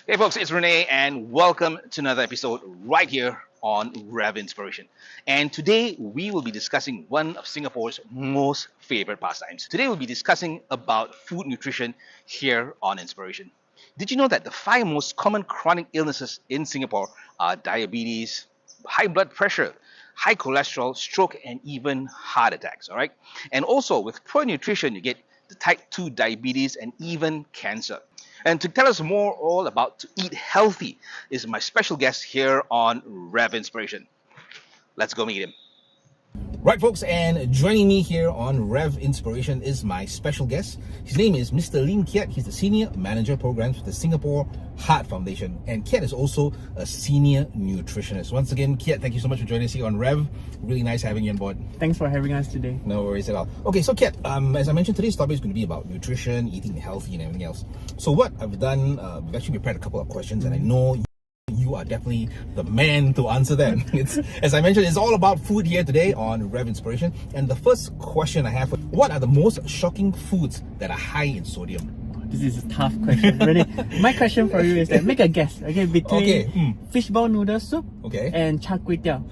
Hey folks, it's Renee and welcome to another episode right here on Revv Inspiration. And today we will be discussing one of Singapore's most favorite pastimes. Today we'll be discussing about food nutrition here on Inspiration. Did you know that the 5 most common chronic illnesses in Singapore are diabetes, high blood pressure, high cholesterol, stroke, and even heart attacks, all right? And also with poor nutrition, you get the type 2 diabetes and even cancer. And to tell us more all about to eat healthy is my special guest here on Revv Inspiration. Let's go meet him. Right, folks, and joining me here on Revv Inspiration is my special guest. His name is Mr. Lim Kiat. He's the Senior Manager Programs with the Singapore Heart Foundation. And Kiat is also a Senior Nutritionist. Once again, Kiat, thank you so much for joining us here on Revv. Really nice having you on board. Thanks for having us today. No worries at all. Okay, so Kiat, as I mentioned, today's topic is going to be about nutrition, eating healthy and everything else. So what I've done, we've actually prepared a couple of questions and I know you are definitely the man to answer them. It's, as I mentioned, it's all about food here today on Revv Inspiration. And the first question I have, what are the most shocking foods that are high in sodium? This is a tough question. Really. My question for you is that make a guess, okay, between fishball noodle soup and char kway teow.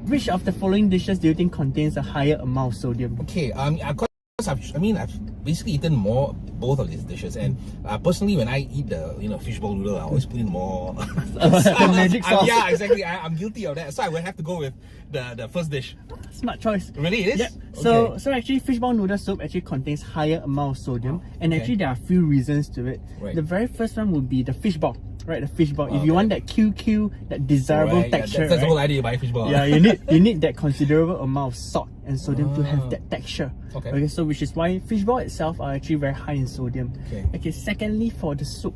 Which of the following dishes do you think contains a higher amount of sodium? Okay, I've basically eaten both of these dishes, and personally, when I eat the fishball noodle, I always put in more the magic sauce. Yeah, exactly. I'm guilty of that, so I will have to go with the first dish. Smart choice. Really, it is. Yeah. Okay. So actually, fishball noodle soup actually contains higher amount of sodium, and actually there are a few reasons to it. Right. The very first one would be the fishball. Right, the fishball. If you want that QQ, that desirable texture, that's the whole idea by fishball. Yeah, you need that considerable amount of salt and sodium to have that texture. Okay, so which is why fishball itself are actually very high in sodium. Okay, secondly, for the soup,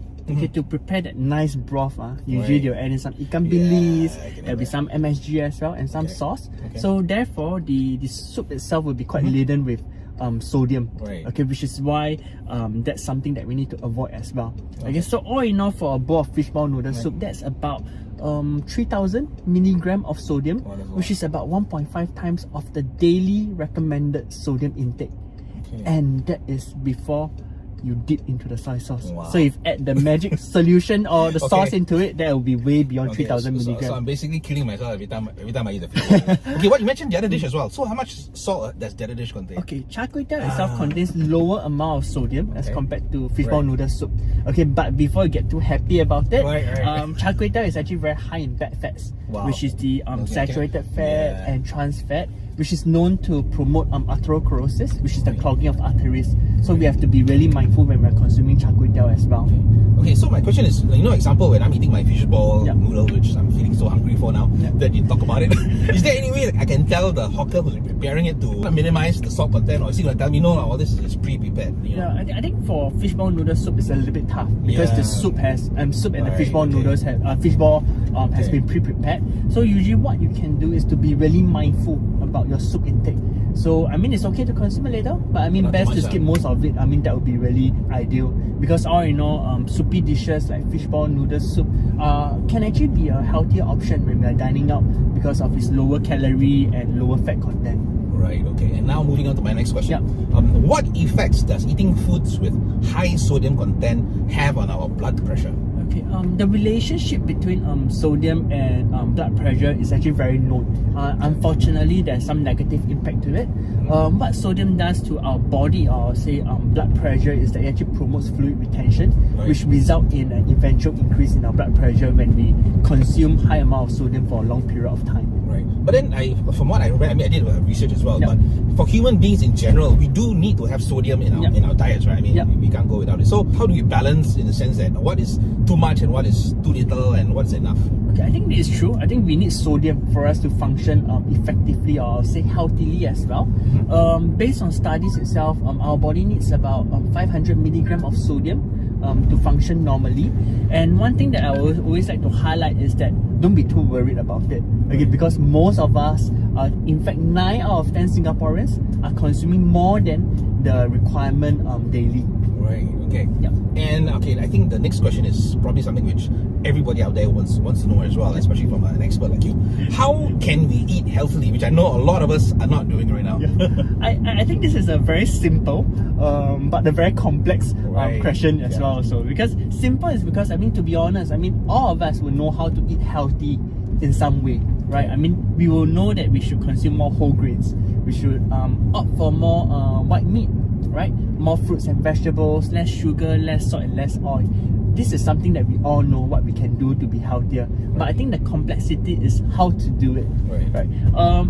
to prepare that nice broth, usually they'll add in some ikan bilis, there'll be some MSG as well, and some sauce. So therefore, the soup itself will be quite laden with sodium, which is why that's something that we need to avoid as well. Okay, so all in all, for a bowl of fishball noodle soup, that's about 3000 milligram of sodium, which is about 1.5 times of the daily recommended sodium intake, and that is before you dip into the soy sauce. So if add the magic solution or the sauce into it, that will be way beyond 3000 milligrams. So I'm basically killing myself every time I eat the fish. Okay, what you mentioned the other dish as well. So how much salt does the other dish contain? Okay, char kway teow itself contains lower amount of sodium as compared to fishball noodle soup. Okay, but before you get too happy about it, char kway teow is actually very high in bad fats, which is the saturated fat and trans fat, which is known to promote atherosclerosis, which is the clogging of arteries. So we have to be really mindful when we're consuming char kway teow as well. Okay, so my question is, example, when I'm eating my fishball noodle, which I'm feeling so hungry for now that you talk about it, is there any way that I can tell the hawker who's preparing it to minimize the salt content, or is he going to tell me, no, all this is pre-prepared? Yeah, I think for fishball noodle soup, it's a little bit tough because the soup has and the fishball noodles have has been pre-prepared. So usually what you can do is to be really mindful about your soup intake. So it's okay to consume it later, but best to skip most of it. That would be really ideal, because all in all, soupy dishes like fishball noodle soup can actually be a healthier option when we are dining out because of its lower calorie and lower fat content. Right, okay. And now moving on to my next question. What effects does eating foods with high sodium content have on our blood pressure? Okay, the relationship between sodium and blood pressure is actually very known. Unfortunately, there's some negative impact to it. What sodium does to our body, or say blood pressure, is that it actually promotes fluid retention, which result in an eventual increase in our blood pressure when we consume high amount of sodium for a long period of time. Right. But then, from what I read, I did research as well. But for human beings in general, we do need to have sodium in our diets, right? We can't go without it. So how do we balance, in the sense that what is too much and what is too little and what's enough? Okay, I think this is true. I think we need sodium for us to function effectively, or say healthily as well. Based on studies itself, our body needs about 500 milligram of sodium to function normally. And one thing that I always like to highlight is that don't be too worried about it. Okay, because most of us, in fact 9 out of 10 Singaporeans are consuming more than the requirement daily. Right. Okay. Yep. And okay, I think the next question is probably something which everybody out there wants to know as well, especially from an expert like you. How can we eat healthily? Which I know a lot of us are not doing right now. I think this is a very simple, but a very complex question as well. So because simple is because to be honest, all of us will know how to eat healthy in some way, right? We will know that we should consume more whole grains. We should opt for more white meat, right? More fruits and vegetables, less sugar, less salt, and less oil. This is something that we all know what we can do to be healthier. But I think the complexity is how to do it, right?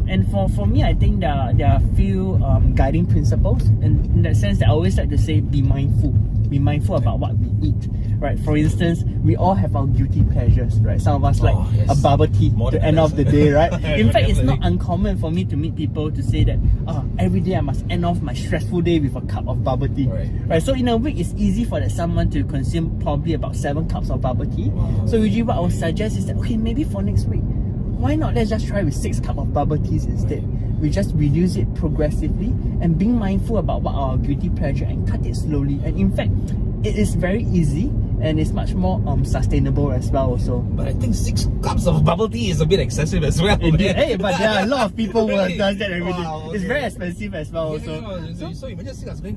And for me, I think there are a few guiding principles. In that sense, that I always like to say, be mindful. Be mindful about what we eat, right? For instance, we all have our guilty pleasures, right? Some of us like a bubble tea to end off the day, right? In fact, it's not uncommon for me to meet people to say that every day I must end off my stressful day with a cup of bubble tea, right? So in a week, it's easy for that someone to consume probably about 7 cups of bubble tea. So usually what I would suggest is that, okay, maybe for next week, why not let's just try with 6 cups of bubble teas instead. We just reduce it progressively and being mindful about what our guilty pleasure and cut it slowly. And in fact, it is very easy and it's much more sustainable as well also. But I think 6 cups of bubble tea is a bit excessive as well. Hey, but there are a lot of people who does that every day. Okay. It's very expensive as well also. So you just see us going,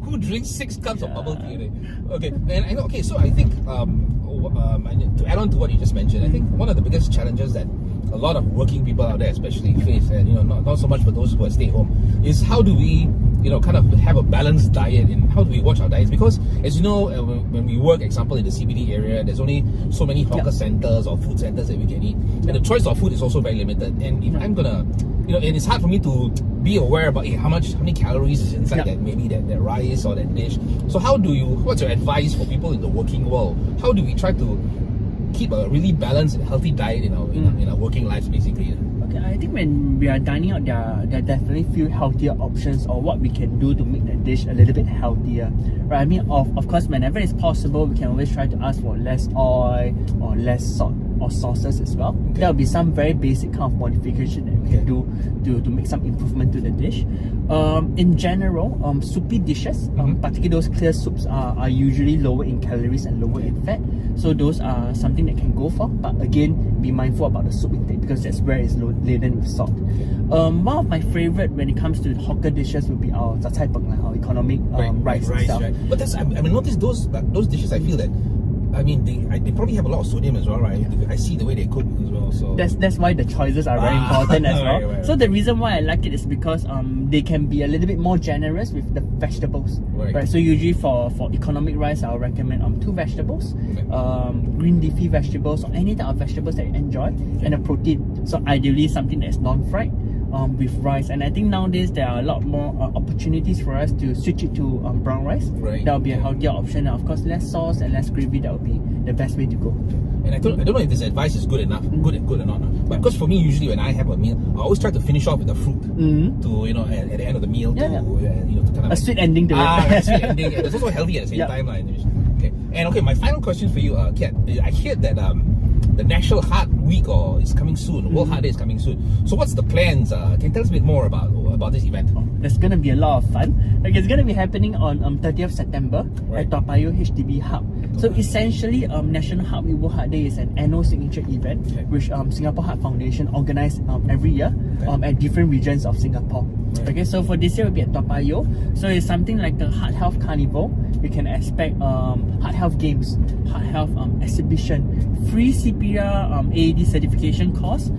who drinks 6 cups of bubble tea? Okay, and I know, so I think to add on to what you just mentioned, I think one of the biggest challenges that a lot of working people out there especially face, and not so much for those who are stay home, is how do we kind of have a balanced diet, and how do we watch our diets? Because as you know, when we work, example, in the CBD area, there's only so many hawker centers or food centers that we can eat, and the choice of food is also very limited. And if I'm gonna, and it's hard for me to be aware about how many calories is inside that rice or that dish. So what's your advice for people in the working world? How do we try to keep a really balanced and healthy diet in our working lives, basically? Okay, I think when we are dining out, there are definitely few healthier options or what we can do to make that dish a little bit healthier, right? Of course, whenever it's possible, we can always try to ask for less oil or less salt or sauces as well. There will be some very basic kind of modification that we can do to make some improvement to the dish. In general, soupy dishes, particularly those clear soups, are usually lower in calories and lower in fat. So those are something that can go for. But again, be mindful about the soup intake because that's where it's laden with salt. One of my favorite when it comes to hawker dishes would be our zha cai peng, our economic rice itself. But that's notice those dishes. I feel that they probably have a lot of sodium as well, right? I see the way they cook as well. So that's why the choices are very important as well. Right. So the reason why I like it is because they can be a little bit more generous with the vegetables. Right. So usually for economic rice, I'll recommend 2 vegetables, green leafy vegetables or any type of vegetables that you enjoy, and a protein. So ideally something that's non-fried. With rice, and I think nowadays there are a lot more opportunities for us to switch it to brown rice. That will be a healthier option, and of course less sauce and less gravy. That will be the best way to go. And I don't know if this advice is good or not, but because for me, usually when I have a meal, I always try to finish off with a fruit to at the end of the meal to kind of a sweet ending to it. A sweet ending. It's also healthy at the same time. Okay, my final question for you, Kiat, I hear that the National Heart Week is coming soon. World Heart Day is coming soon. So what's the plans? Can you tell us a bit more about this event? There's going to be a lot of fun. It's going to be happening on 30th September at Toa Payoh HDB Hub. So essentially, National Heart Week World Heart Day is an annual signature event which Singapore Heart Foundation organise every year at different regions of Singapore. Okay, so for this year, it will be at Toa Payoh. So it's something like a Heart Health Carnival. You can expect heart health games, heart health exhibition, free CPR AED certification course,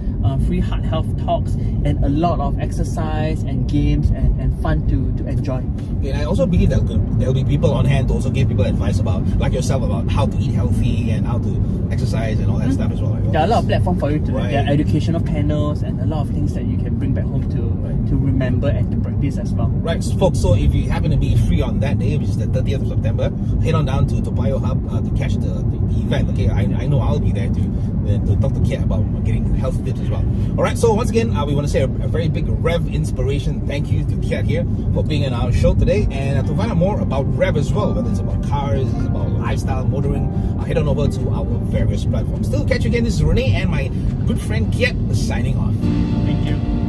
free heart health talks, and a lot of exercise and games and fun to enjoy. And I also believe that there will be people on hand to also give people advice about, like yourself, about how to eat healthy and how to exercise and all that stuff as well. There are a lot of platforms for you to there are educational panels and a lot of things that you can bring back home to remember and to practice as well. Right, folks, so if you happen to be free on that day, which is the 30th of September, head on down to Toa Payoh Hub to catch the event. Okay, I know I'll be there to talk to Kiat about getting health tips as well. Alright, so once again, we want to say a very big Revv inspiration thank you to Kiat here for being on our show today. And to find out more about Revv as well, whether it's about cars, it's about lifestyle, motoring, head on over to our various platforms. Still catch you again. This is Renee and my good friend Kiat signing off. Thank you.